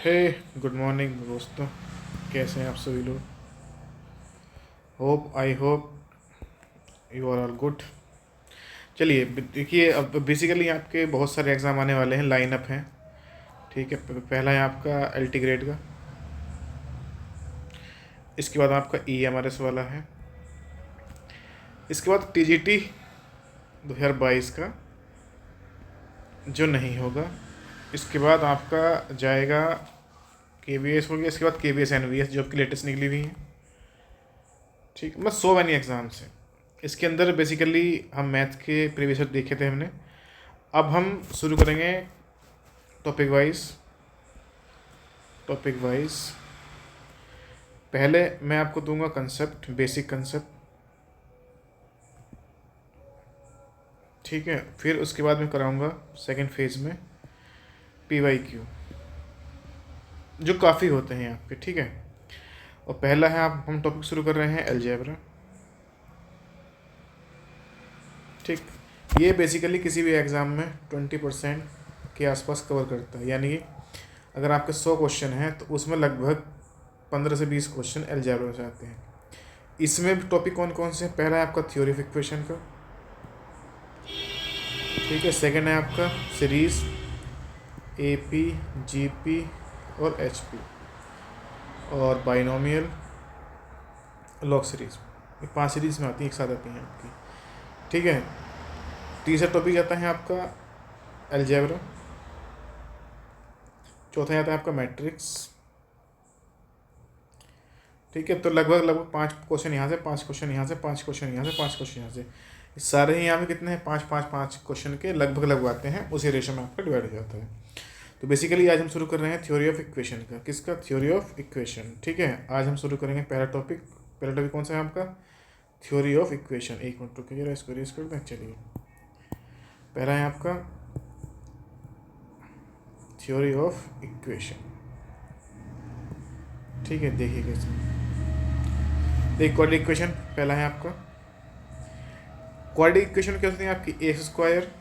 हे, good morning दोस्तों। कैसे हैं आप सभी लोग? I hope you are all good. चलिए देखिए, अब बेसिकली आपके बहुत सारे एग्ज़ाम आने वाले हैं, लाइनअप हैं। ठीक है, पहला है आपका एलटी ग्रेड का। इसके बाद आपका ईएमआरएस वाला है। इसके बाद टीजीटी 2022 का जो नहीं होगा। इसके बाद आपका जाएगा केवीएस हो गया। इसके बाद केवीएस एनवीएस जो आपकी लेटेस्ट निकली हुई है। ठीक, बस 100 मैनी एग्ज़ाम्स हैं। इसके अंदर बेसिकली हम मैथ के प्रीवियस ईयर देखे थे हमने। अब हम शुरू करेंगे टॉपिक वाइज। पहले मैं आपको दूंगा कंसेप्ट, बेसिक कंसेप्ट। ठीक है, फिर उसके बाद मैं कराऊंगा सेकंड फेज में पीवाईक्यू, जो काफ़ी होते हैं आपके। ठीक है, और पहला है हम टॉपिक शुरू कर रहे हैं अलजेब्रा। ठीक, ये बेसिकली किसी भी एग्ज़ाम में 20% के आसपास कवर करता है। यानी कि अगर आपके 100 क्वेश्चन हैं तो उसमें लगभग 15 से 20 क्वेश्चन अलजेब्रा से आते हैं। इसमें टॉपिक कौन कौन से हैं? पहला है आपका थ्योरी ऑफ इक्वेशन का। ठीक है, सेकंड है आपका सीरीज, एपी, जीपी और एचपी, और बाइनोमियल, लॉग सीरीज। ये 5 सीरीज में आती हैं, एक साथ आती हैं आपकी। ठीक है, तीसरा टॉपिक आता है आपका अलजेब्रा। चौथा आता है आपका मैट्रिक्स। ठीक है, तो लगभग 5 क्वेश्चन यहाँ से, 5 क्वेश्चन यहाँ से, 5 क्वेश्चन यहाँ से, 5 क्वेश्चन यहाँ से। सारे ही यहाँ में कितने हैं? 5 क्वेश्चन के लगभग आते हैं, उसी रेशो में आपका डिवाइड हो जाता है। तो बेसिकली आज हम शुरू कर रहे हैं थ्योरी ऑफ इक्वेशन का। किसका? Theory of equation. ठीक है, आज हम शुरू करेंगे पहला टॉपिक कौन सा है आपका? Theory of equation. एक मिनट रुकिए जरा, इसको रेस कर दें। चलिए, पहला है आपका थ्योरी ऑफ इक्वेशन। ठीक है, देखिए कैसे। देखिए, क्वाड्रेटिक इक्वेशन पहला है आपका। क्वाड्रेटिक इक्वेशन क्या होती है आपकी? X square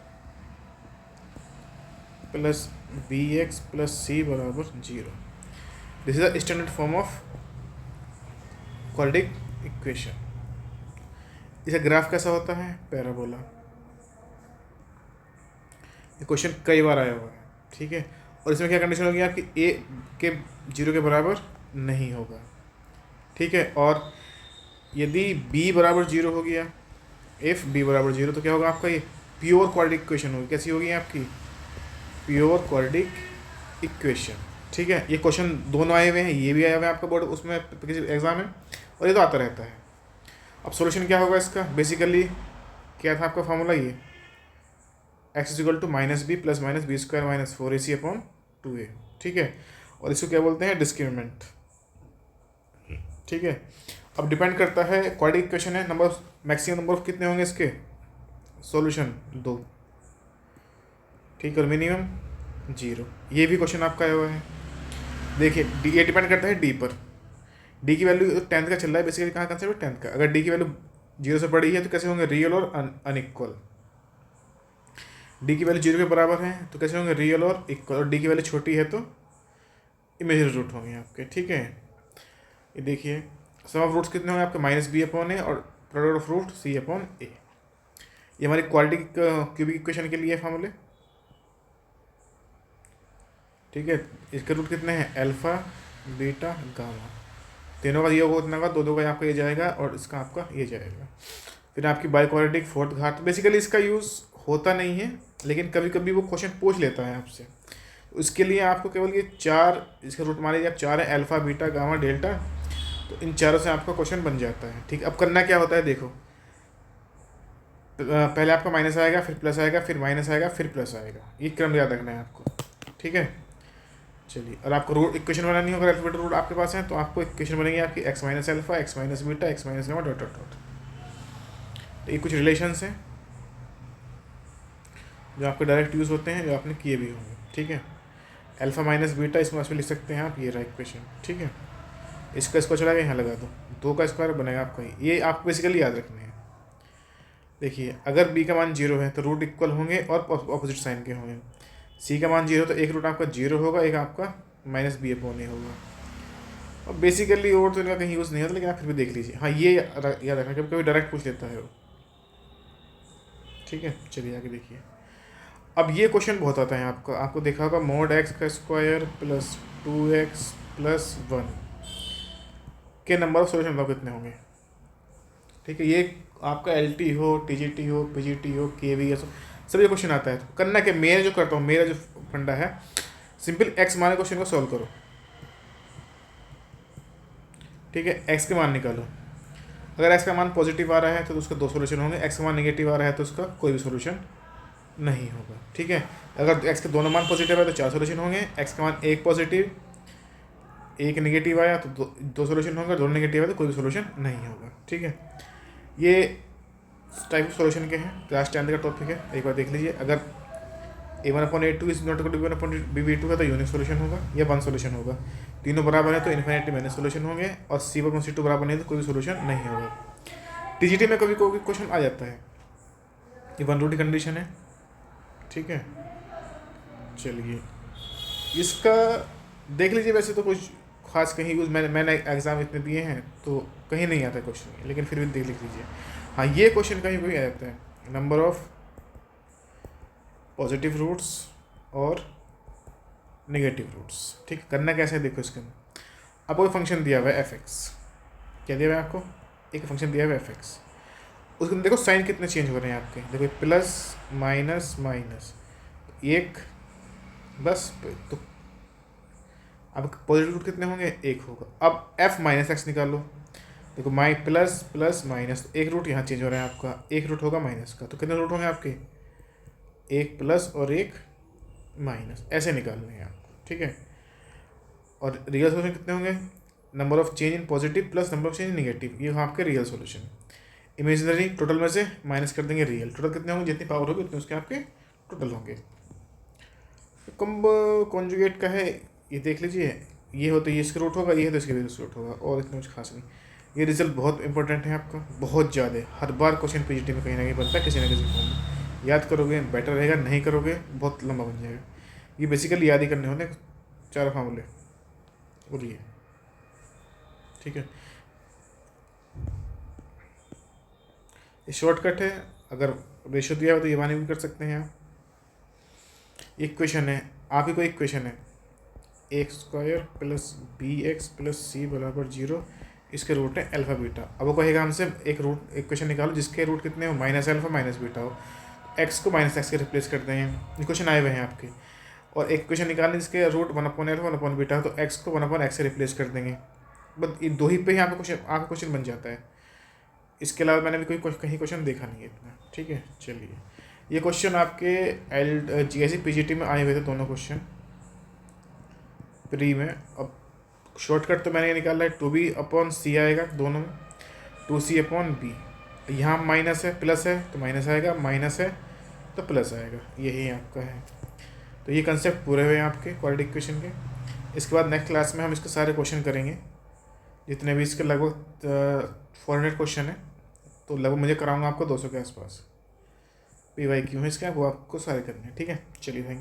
plus b x plus c बराबर 0। This is the standard form of quadratic equation. इसका ग्राफ कैसा होता है? पैराबोला। ये क्वेश्चन कई बार आया हुआ है। ठीक है, और इसमें क्या कंडीशन होगी आपकी? ए के 0 के बराबर नहीं होगा। ठीक है, और यदि b बराबर 0 हो गया, इफ b बराबर 0, तो क्या होगा आपका? ये प्योर क्वाड्रेटिक इक्वेशन होगी। कैसी होगी आपकी? Pure quadratic equation. ठीक है, ये क्वेश्चन दोनों आए हुए हैं, ये भी आया हुआ है आपका बोर्ड उसमें किसी एग्जाम में, और ये तो आता रहता है। अब सॉल्यूशन क्या होगा इसका? बेसिकली क्या था आपका फॉर्मूला? ये x is equal to minus b plus minus b square minus 4ac upon 2a। ठीक है, और इसको क्या बोलते हैं? डिस्क्रिमिनेंट। ठीक है, अब डिपेंड करता है, क्वाड्रेटिक इक्वेशन है, नंबर मैक्सिमम नंबर ऑफ कितने होंगे इसके? सॉल्यूशन 2। ठीक है, और मिनिमम 0। ये भी क्वेश्चन आपका आया हुआ है। देखिए, ये डिपेंड करता है डी पर। डी की वैल्यू 10th का चल रहा है बेसिकली। कहाँ कंसेप्ट? 10th का। अगर डी की वैल्यू 0 से बड़ी है तो कैसे होंगे? रियल और अनइक्वल। डी की वैल्यू 0 के बराबर है तो कैसे होंगे? रियल और इक्वल। और डी की वैल्यू छोटी है तो इमेजिनरी रूट होंगे आपके। ठीक है, ये देखिए, सम ऑफ रूट्स कितने होंगे आपके? माइनस बी अपॉन ए और product of root c upon a. ये हमारी क्वाड्रेटिक क्यूबिक इक्वेशन के लिए फॉर्मूले। ठीक है, इसके रूट कितने हैं? Alpha, beta, gamma. तीनों का योग उतना का, दो का आपका ये जाएगा और इसका आपका ये जाएगा। फिर आपकी बाई क्वाड्रेटिक फोर्थ घात। बेसिकली इसका यूज़ होता नहीं है, लेकिन कभी कभी वो क्वेश्चन पूछ लेता है आपसे। उसके लिए आपको केवल ये 4, इसका रूट मान लीजिए आप 4 है, अल्फा, बीटा, गामा, डेल्टा, तो इन चारों से आपका क्वेश्चन बन जाता है। ठीक, अब करना क्या होता है? देखो, पहले आपका माइनस आएगा, फिर प्लस आएगा, फिर माइनस आएगा, फिर प्लस आएगा। ये क्रम याद रखना है आपको। ठीक है, चलिए, और आपको रूट इक्वेशन बनानी होगा। अल्फाबेट रूट आपके पास है तो आपको इक्वेशन बनेगी आपकी x minus alpha, x minus beta, x minus gamma, dot dot dot. तो ये कुछ रिलेशंस हैं जो आपके डायरेक्ट यूज़ होते हैं, जो आपने किए भी होंगे। ठीक है, अल्फा माइनस बीटा इसमें लिख सकते हैं आप, ये रहा इक्वेशन। ठीक है, इसका स्क्वायर चला गया, यहाँ लगा दो, 2 का स्क्वायर बनेगा आपका। ये आपको बेसिकली याद रखने हैं। देखिए, अगर b का मान 0 है तो रूट इक्वल होंगे और ऑपोजिट साइन के होंगे। c का मान 0 तो एक रूट आपका 0 होगा, एक आपका माइनस बी अपॉन ए होगा। और बेसिकली और तो इनका कहीं यूज़ नहीं होता, लेकिन आप फिर भी देख लीजिए। हाँ, ये याद रखना, कभी कभी डायरेक्ट पूछ लेता है वो। ठीक है, चलिए आगे देखिए। अब ये क्वेश्चन बहुत आता है आपको देखा होगा, mod x का स्क्वायर प्लस 2x प्लस 1 के नंबर ऑफ सोल्यूशन बताओ कितने होंगे। ठीक है, ये आपका LT हो, TGT हो, PGT हो, KV हो, सब ये क्वेश्चन आता है। तो करना क्या, मैं जो करता हूँ, मेरा जो फंडा है, सिंपल x माने क्वेश्चन को सॉल्व करो। ठीक है, x के मान निकालो। अगर x का मान पॉजिटिव आ रहा है तो उसका 2 सोल्यूशन होंगे, x का मान नेगेटिव आ रहा है तो उसका कोई भी सोल्यूशन नहीं होगा। ठीक है, अगर x के दोनों मान पॉजिटिव है तो 4 सोल्यूशन होंगे, x का मान एक पॉजिटिव एक नेगेटिव आया तो दो सोल्यूशन होंगे, दोनों नेगेटिव आया तो कोई भी सोल्यूशन नहीं होगा। ठीक है, ये टाइप ऑफ सोल्यूशन के हैं, क्लास 10 का टॉपिक है, एक बार देख लीजिए। अगर a1/a2 is not equal to b1/b2 है तो यूनिक सोल्यूशन होगा या वन सोल्यूशन होगा। तीनों बराबर है तो इन्फिनिटी माइनस सोल्यूशन होंगे, और C1 और C2 बराबर नहीं तो कोई भी सोल्यूशन नहीं होगा। TGT में कभी कोई क्वेश्चन आ जाता है, ये वन रूट की कंडीशन है। ठीक है, चलिए इसका देख लीजिए। वैसे तो कुछ खास कहीं यूज़ मैंने एग्ज़ाम इतने दिए हैं तो कहीं नहीं आता क्वेश्चन, लेकिन फिर भी देख लीजिए। हाँ, ये क्वेश्चन कहीं कोई आ जाता है, नंबर ऑफ पॉजिटिव रूट्स और नेगेटिव रूट्स। ठीक, करना कैसे है देखो। इसके आपको एक फंक्शन दिया हुआ है f(x), क्या दिया हुआ है आपको, एक फंक्शन दिया हुआ है f(x), उसके अंदर देखो साइन कितने चेंज हो रहे हैं आपके, देखो प्लस माइनस माइनस, एक बस। तो अब पॉजिटिव रूट कितने होंगे, एक होगा। अब f माइनस एक्स निकालो, देखो प्लस प्लस माइनस, एक रूट यहाँ चेंज हो रहा है आपका, एक रूट होगा माइनस का, तो कितने रूट होंगे आपके, एक प्लस और एक माइनस, ऐसे निकालने हैं आपको। ठीक है, और रियल सोल्यूशन कितने होंगे, number of change in positive plus number of change in negative, ये आपके रियल सोल्यूशन। इमेजिनरी टोटल में से माइनस कर देंगे रियल, टोटल कितने होंगे, जितनी पावर होगी उतने उसके आपके टोटल होंगे। कम कॉन्जुगेट का है, ये देख लीजिए, ये हो तो ये इसका रूट होगा, ये है तो इसके भी रूट होगा, और इतना कुछ खास नहीं। ये रिजल्ट बहुत इंपॉर्टेंट है आपका, बहुत ज़्यादा। हर बार क्वेश्चन PGT में कहीं ना कहीं बनता है, किसी ना किसी फॉर्म में। याद करोगे बेटर रहेगा, नहीं करोगे बहुत लंबा बन जाएगा। ये बेसिकली याद ही करने होते हैं 4 फार्मूले, और ये ठीक है, ये शॉर्टकट है। अगर रेशो दिया हो तो ये माने भी कर सकते हैं आप। इक्वेशन है, आप ही को इक्वेशन है, x square plus BX plus C बराबर 0, इसके रूट है अल्फा बीटा। अब वो कहेगा हमसे एक रूट इक्वेशन निकालो जिसके रूट कितने हो, माइनस अल्फा माइनस बीटा हो, एक्स को माइनस एक्स के रिप्लेस करते हैं, इक्वेशन आए हुए हैं आपके। और एक इक्वेशन निकालने जिसके रूट 1/अल्फा 1/बीटा हो तो एक्स को 1/x से रिप्लेस कर देंगे। बस ये दो ही पे ही आपका क्वेश्चन बन जाता है। इसके अलावा मैंने भी कोई कहीं क्वेश्चन देखा नहीं है इतना। ठीक है, चलिए ये क्वेश्चन आपके GSE PGT में आए हुए थे, दोनों क्वेश्चन प्री में। अब शॉर्टकट तो मैंने ये निकाला है, 2b/c आएगा दोनों में, 2c/b। यहाँ माइनस है प्लस है तो माइनस आएगा, माइनस है तो प्लस आएगा, यही आपका है। तो ये कंसेप्ट पूरे हुए हैं आपके क्वाड्रेटिक इक्वेशन के। इसके बाद नेक्स्ट क्लास में हम इसके सारे क्वेश्चन करेंगे, जितने भी इसके लगभग 400 क्वेश्चन है, तो लगभग मुझे कराऊंगा आपको 200 के आसपास। PYQ है इसका, वो आपको सारे करने हैं। ठीक है, चलिए थैंक यू।